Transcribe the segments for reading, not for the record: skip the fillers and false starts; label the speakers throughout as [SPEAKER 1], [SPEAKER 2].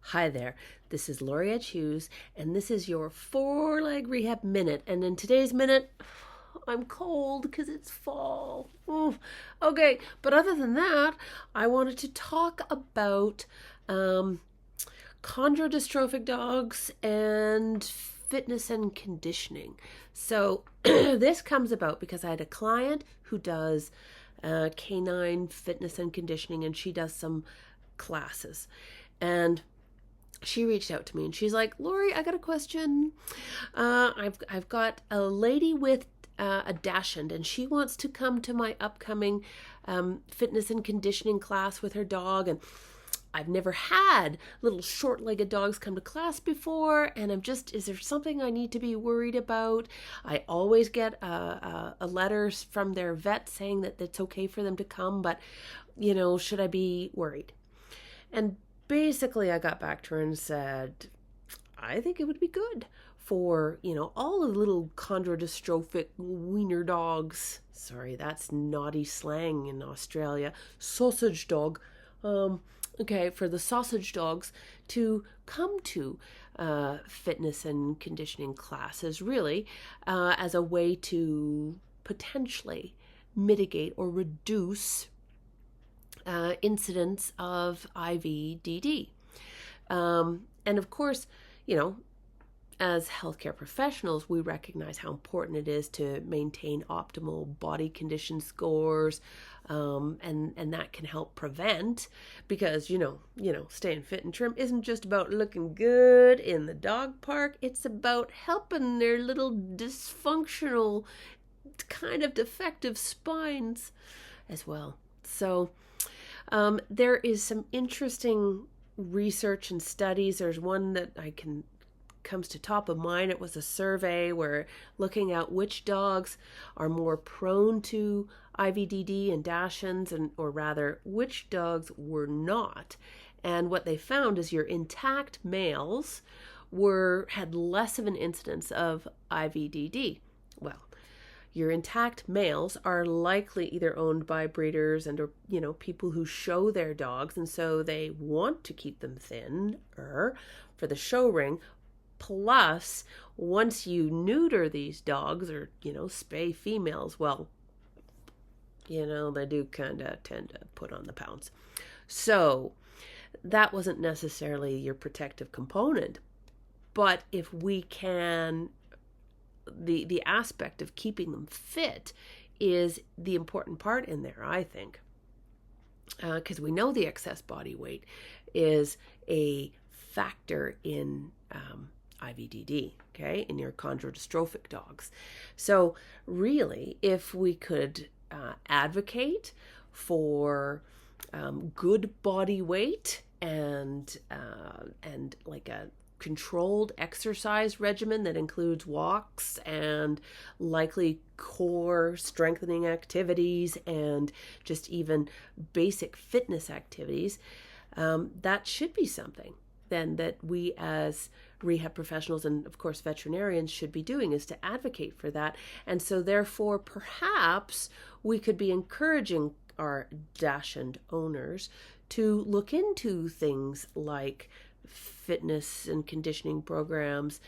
[SPEAKER 1] Hi there, this is Lori Edge-Hughes, and this is your 4-leg rehab minute. And in today's minute, I'm cold because it's fall. Okay, but other than that, I wanted to talk about chondrodystrophic dogs and fitness and conditioning. So this comes about because I had a client who does canine fitness and conditioning, and she does some classes. And she reached out to me and she's like, Lori, I got a question. I've got a lady with a dachshund, and she wants to come to my upcoming fitness and conditioning class with her dog. And I've never had little short-legged dogs come to class before, and is there something I need to be worried about? I always get a letter from their vet saying that it's okay for them to come, but, should I be worried? And basically, I got back to her and said, I think it would be good for, all the little chondrodystrophic wiener dogs. Sorry, that's naughty slang in Australia. Sausage dog. For the sausage dogs to come to fitness and conditioning classes, really, as a way to potentially mitigate or reduce incidents of IVDD. And of course, as healthcare professionals, we recognize how important it is to maintain optimal body condition scores, and that can help prevent, because staying fit and trim isn't just about looking good in the dog park. It's about helping their little dysfunctional, kind of defective spines as well. So there is some interesting research and studies. There's one that comes to top of mind. It was a survey where looking at which dogs are more prone to IVDD and dachshunds, or rather, which dogs were not. And what they found is your intact males had less of an incidence of IVDD. Well, your intact males are likely either owned by breeders or people who show their dogs, and so they want to keep them thinner for the show ring. Plus, once you neuter these dogs or spay females, well, they do kind of tend to put on the pounds. So that wasn't necessarily your protective component, but if we can, the aspect of keeping them fit is the important part in there, I think, because we know the excess body weight is a factor in IVDD, okay, in your chondrodystrophic dogs. So really, if we could advocate for good body weight and like a controlled exercise regimen that includes walks and likely core strengthening activities and just even basic fitness activities, that should be something then that we as rehab professionals and of course veterinarians should be doing, is to advocate for that. And so therefore perhaps we could be encouraging our dachshund owners to look into things like fitness and conditioning programs,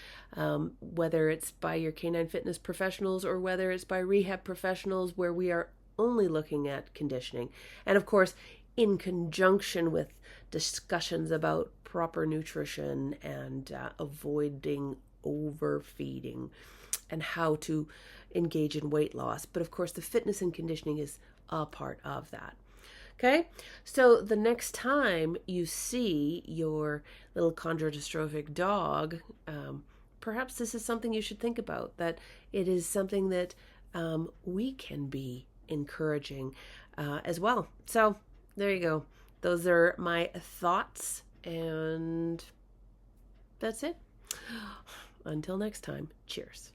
[SPEAKER 1] whether it's by your canine fitness professionals or whether it's by rehab professionals, where we are only looking at conditioning. And of course, in conjunction with discussions about proper nutrition and avoiding overfeeding and how to engage in weight loss. But of course, the fitness and conditioning is a part of that. Okay, so the next time you see your little chondrodystrophic dog, perhaps this is something you should think about, that it is something that we can be encouraging as well. So there you go. Those are my thoughts, and that's it. Until next time, cheers.